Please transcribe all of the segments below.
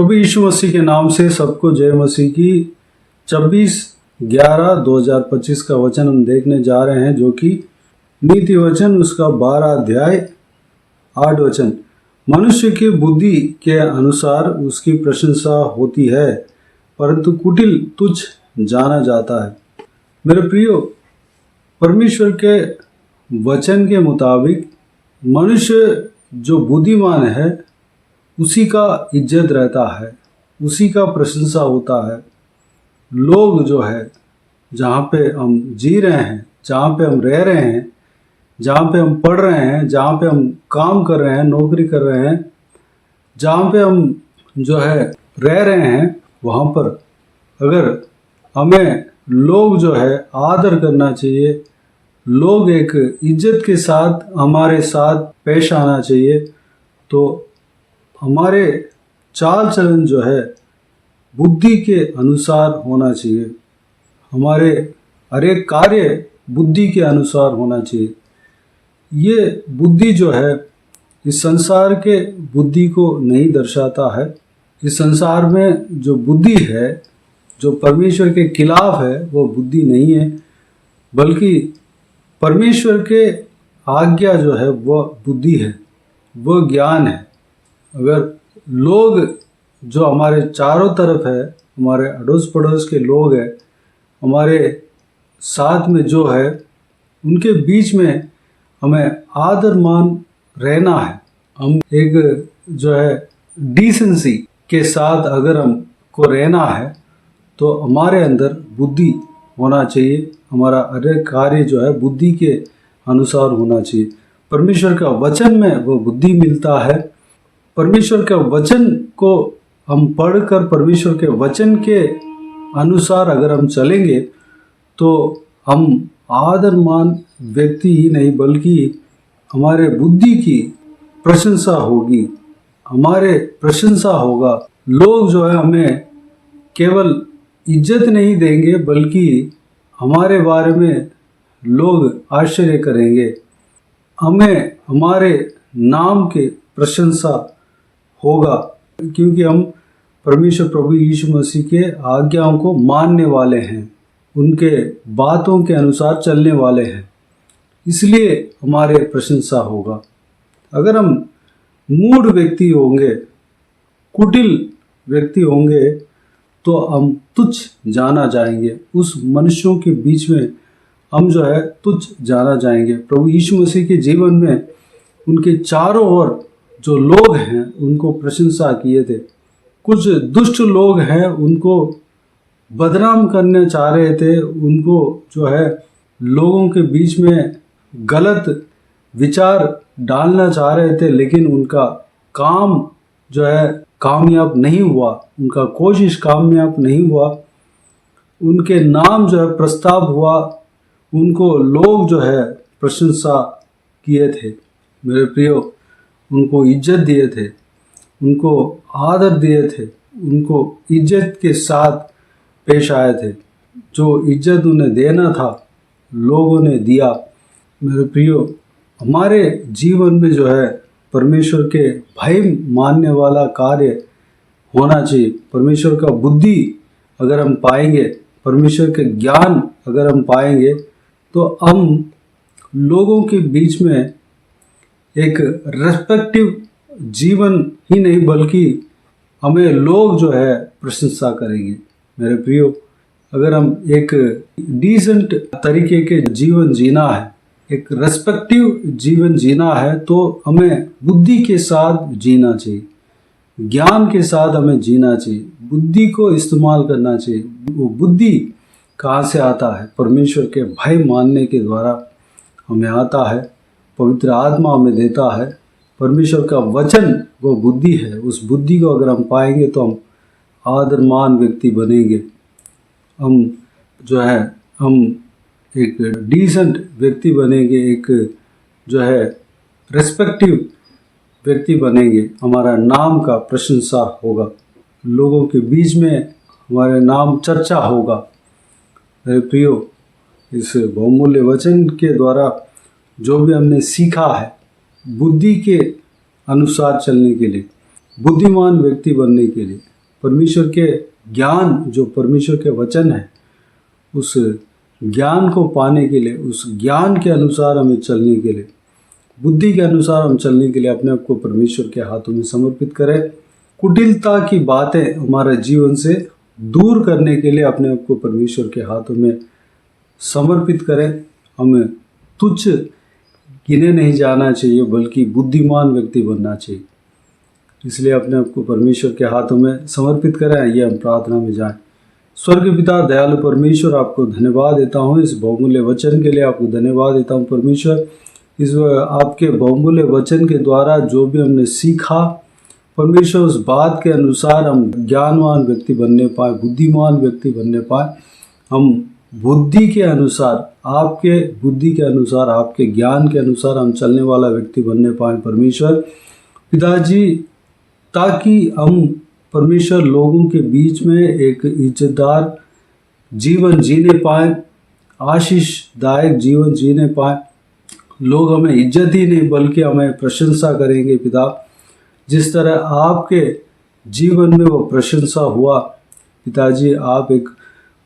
प्रभु यीशु मसीह के नाम से सबको जय मसीह की। 26/11/2025 का वचन हम देखने जा रहे हैं, जो कि नीति वचन उसका 12 अध्याय 8 वचन। मनुष्य की बुद्धि के अनुसार उसकी प्रशंसा होती है, परंतु कुटिल तुच्छ जाना जाता है। मेरे प्रियो, परमेश्वर के वचन के मुताबिक मनुष्य जो बुद्धिमान है उसी का इज्जत रहता है, उसी का प्रशंसा होता है। लोग जो है, जहाँ पे हम जी रहे हैं, जहाँ पे हम रह रहे हैं, जहाँ पे हम पढ़ रहे हैं, जहाँ पे हम काम कर रहे हैं, नौकरी कर रहे हैं, जहाँ पे हम जो है रह रहे हैं, वहाँ पर अगर हमें लोग जो है आदर करना चाहिए, लोग एक इज्जत के साथ हमारे साथ पेश आना चाहिए, तो हमारे चाल चलन जो है बुद्धि के अनुसार होना चाहिए। हमारे हर एक कार्य बुद्धि के अनुसार होना चाहिए। ये बुद्धि जो है इस संसार के बुद्धि को नहीं दर्शाता है। इस संसार में जो बुद्धि है, जो परमेश्वर के खिलाफ है, वो बुद्धि नहीं है, बल्कि परमेश्वर के आज्ञा जो है वह बुद्धि है, वह ज्ञान है। अगर लोग जो हमारे चारों तरफ है, हमारे अड़ोस पड़ोस के लोग हैं, हमारे साथ में जो है, उनके बीच में हमें आदर मान रहना है। हम एक जो है डिसेंसी के साथ अगर हमको रहना है, तो हमारे अंदर बुद्धि होना चाहिए। हमारा हर एक कार्य जो है बुद्धि के अनुसार होना चाहिए। परमेश्वर का वचन में वो बुद्धि मिलता है। परमेश्वर के वचन को हम पढ़कर परमेश्वर के वचन के अनुसार अगर हम चलेंगे, तो हम आदरमान व्यक्ति ही नहीं, बल्कि हमारे बुद्धि की प्रशंसा होगी, हमारे प्रशंसा होगा। लोग जो है हमें केवल इज्जत नहीं देंगे, बल्कि हमारे बारे में लोग आश्चर्य करेंगे। हमें हमारे नाम के प्रशंसा होगा, क्योंकि हम परमेश्वर प्रभु यीशु मसीह के आज्ञाओं को मानने वाले हैं, उनके बातों के अनुसार चलने वाले हैं, इसलिए हमारे प्रशंसा होगा। अगर हम मूढ़ व्यक्ति होंगे, कुटिल व्यक्ति होंगे, तो हम तुच्छ जाना जाएंगे। उस मनुष्यों के बीच में हम जो है तुच्छ जाना जाएंगे। प्रभु यीशु मसीह के जीवन में उनके चारों ओर जो लोग हैं उनको प्रशंसा किए थे। कुछ दुष्ट लोग हैं, उनको बदनाम करने चाह रहे थे, उनको जो है लोगों के बीच में गलत विचार डालना चाह रहे थे, लेकिन उनका काम जो है कामयाब नहीं हुआ, उनका कोशिश कामयाब नहीं हुआ। उनके नाम जो है प्रस्ताव हुआ, उनको लोग जो है प्रशंसा किए थे। मेरे प्रियो, उनको इज्जत दिए थे, उनको आदर दिए थे, उनको इज्जत के साथ पेश आए थे। जो इज्जत उन्हें देना था, लोगों ने दिया। मेरे प्रियो, हमारे जीवन में जो है परमेश्वर के भय मानने वाला कार्य होना चाहिए। परमेश्वर का बुद्धि अगर हम पाएंगे, परमेश्वर के ज्ञान अगर हम पाएंगे, तो हम लोगों के बीच में एक रेस्पेक्टिव जीवन ही नहीं, बल्कि हमें लोग जो है प्रशंसा करेंगे। मेरे प्रियो, अगर हम एक डिसेंट तरीके के जीवन जीना है, एक रेस्पेक्टिव जीवन जीना है, तो हमें बुद्धि के साथ जीना चाहिए, ज्ञान के साथ हमें जीना चाहिए, बुद्धि को इस्तेमाल करना चाहिए। वो बुद्धि कहाँ से आता है? परमेश्वर के भय मानने के द्वारा हमें आता है। पवित्र आत्मा हमें देता है। परमेश्वर का वचन वो बुद्धि है। उस बुद्धि को अगर हम पाएंगे, तो हम आदरमान व्यक्ति बनेंगे। हम जो है हम एक डिसेंट व्यक्ति बनेंगे, एक जो है रेस्पेक्टिव व्यक्ति बनेंगे। हमारा नाम का प्रशंसा होगा, लोगों के बीच में हमारे नाम चर्चा होगा। मेरे प्रियो, इस बहुमूल्य वचन के द्वारा जो भी हमने सीखा है, बुद्धि के अनुसार चलने के लिए, बुद्धिमान व्यक्ति बनने के लिए, परमेश्वर के ज्ञान, जो परमेश्वर के वचन है, उस ज्ञान को पाने के लिए, उस ज्ञान के अनुसार हमें चलने के लिए, बुद्धि के अनुसार हम चलने के लिए अपने आप को परमेश्वर के हाथों में समर्पित करें। कुटिलता की बातें हमारे जीवन से दूर करने के लिए अपने आप को परमेश्वर के हाथों में समर्पित करें। हमें तुच्छ गिने नहीं जाना चाहिए, बल्कि बुद्धिमान व्यक्ति बनना चाहिए। इसलिए अपने आप को परमेश्वर के हाथों में समर्पित करें। आइए हम प्रार्थना में जाएं। स्वर्ग पिता दयालु परमेश्वर, आपको धन्यवाद देता हूँ इस बहुमूल्य वचन के लिए। आपको धन्यवाद देता हूँ परमेश्वर, इस आपके बहुमूल्य वचन के द्वारा जो भी हमने सीखा परमेश्वर, उस बात के अनुसार हम ज्ञानवान व्यक्ति बनने पाए, बुद्धिमान व्यक्ति बनने पाए। हम बुद्धि के अनुसार, आपके बुद्धि के अनुसार, आपके ज्ञान के अनुसार हम चलने वाला व्यक्ति बनने पाए परमेश्वर पिताजी, ताकि हम परमेश्वर लोगों के बीच में एक इज्जतदार जीवन जीने पाए, आशीषदायक जीवन जीने पाए। लोग हमें इज्जत ही नहीं बल्कि हमें प्रशंसा करेंगे पिता। जिस तरह आपके जीवन में वो प्रशंसा हुआ पिताजी, आप एक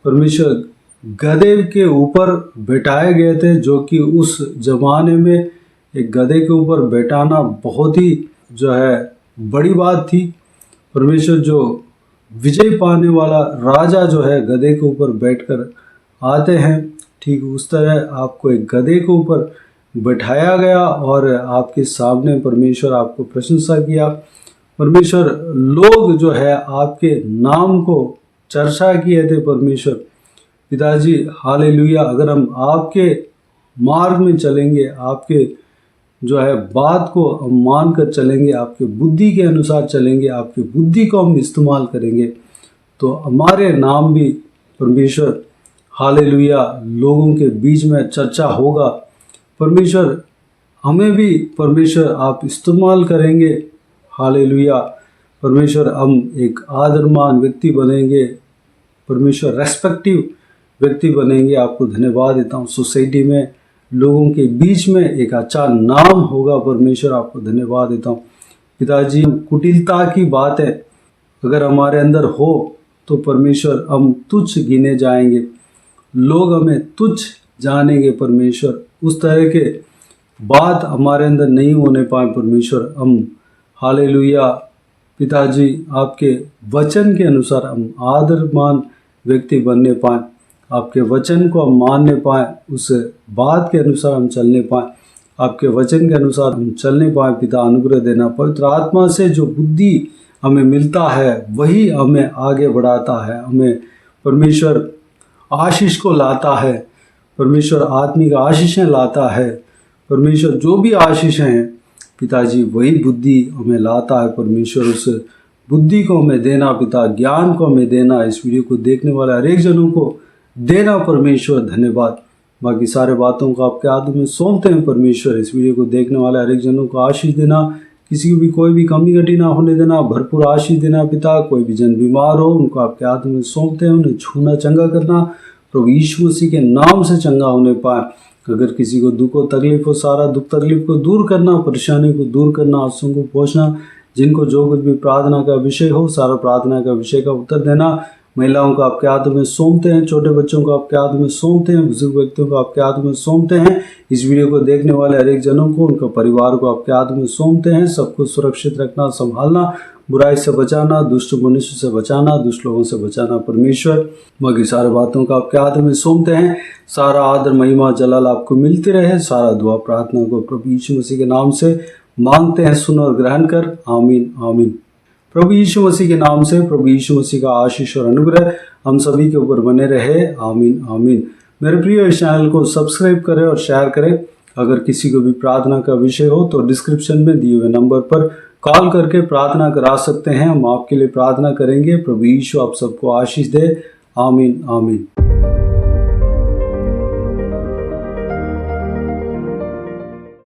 परमेश्वर गधे के ऊपर बैठाए गए थे, जो कि उस जमाने में एक गधे के ऊपर बैठाना बहुत ही जो है बड़ी बात थी। परमेश्वर जो विजय पाने वाला राजा जो है गधे के ऊपर बैठकर आते हैं, ठीक उस तरह आपको एक गधे के ऊपर बैठाया गया और आपके सामने परमेश्वर आपको प्रशंसा किया। परमेश्वर लोग जो है आपके नाम को चर्चा किए थे परमेश्वर पिताजी, हालेलुया। अगर हम आपके मार्ग में चलेंगे, आपके जो है बात को हम मान कर चलेंगे, आपके बुद्धि के अनुसार चलेंगे, आपके बुद्धि को हम इस्तेमाल करेंगे, तो हमारे नाम भी परमेश्वर हालेलुया लोगों के बीच में चर्चा होगा। परमेश्वर हमें भी परमेश्वर आप इस्तेमाल करेंगे, हालेलुया। परमेश्वर हम एक आदरमान व्यक्ति बनेंगे, परमेश्वर रेस्पेक्टिव व्यक्ति बनेंगे। आपको धन्यवाद देता हूँ। सोसाइटी में लोगों के बीच में एक अच्छा नाम होगा परमेश्वर, आपको धन्यवाद देता हूँ पिताजी। कुटिलता की बातें अगर हमारे अंदर हो तो परमेश्वर हम तुच्छ गिने जाएंगे, लोग हमें तुच्छ जानेंगे परमेश्वर। उस तरह के बात हमारे अंदर नहीं होने पाए परमेश्वर। हम हालेलुया पिताजी आपके वचन के अनुसार हम आदरमान व्यक्ति बनने पाए, आपके वचन को हम मानने पाए, उस बात के अनुसार हम चलने पाए, आपके वचन के अनुसार हम चलने पाए। पिता अनुग्रह देना, पवित्र आत्मा से जो बुद्धि हमें मिलता है वही हमें आगे बढ़ाता है, हमें परमेश्वर आशीष को लाता है, परमेश्वर आत्मिक आशीषें लाता है। परमेश्वर जो भी आशीषें हैं पिताजी वही बुद्धि हमें लाता है परमेश्वर। उस बुद्धि को हमें देना पिता, ज्ञान को हमें देना, इस वीडियो को देखने वाले हर एक जनों को देना परमेश्वर। धन्यवाद। बाकी सारे बातों को आपके हाथों में सौंपते हैं परमेश्वर। इस वीडियो को देखने वाले हर एक जनों को आशीष देना, किसी को भी कोई भी कमी घटी ना होने देना, भरपूर आशीष देना पिता। कोई भी जन बीमार हो उनको आपके हाथों में सौंपते हैं, उन्हें छूना, चंगा करना प्रभु यीशु मसीह के नाम से चंगा होने पाए। अगर किसी को दुख हो, तकलीफ हो, सारा दुख तकलीफ को दूर करना, परेशानी को दूर करना, आंसुओं को पोंछना, जिनको जो कुछ भी प्रार्थना का विषय हो सारा प्रार्थना का विषय का उत्तर देना। महिलाओं को आपके हाथों में सौंपते हैं, छोटे बच्चों को आपके हाथों में सौंपते हैं, बुजुर्ग व्यक्तियों को आपके हाथों में सौंपते हैं। इस वीडियो को देखने वाले हर एक जनों को, उनका परिवार को आपके हाथों में सौंपते हैं। सबको सुरक्षित रखना, संभालना, बुराई से बचाना, दुष्ट मनुष्य से बचाना, दुष्ट लोगों से बचाना परमेश्वर। बाकी सारे बातों को आपके हाथों में सौंपते हैं। सारा आदर महिमा जलाल आपको मिलती रहे। सारा दुआ प्रार्थना को प्रभु यीशु मसीह के नाम से मांगते हैं, सुन और ग्रहण कर। आमीन आमीन। प्रभु यीशु मसीह के नाम से प्रभु यीशु मसीह का आशीष और अनुग्रह हम सभी के ऊपर बने रहे। आमीन आमीन। मेरे प्रिय, इस चैनल को सब्सक्राइब करें और शेयर करें। अगर किसी को भी प्रार्थना का विषय हो तो डिस्क्रिप्शन में दिए हुए नंबर पर कॉल करके प्रार्थना करा सकते हैं। हम आपके लिए प्रार्थना करेंगे। प्रभु यीशु आप सबको आशीष दे। आमीन आमीन।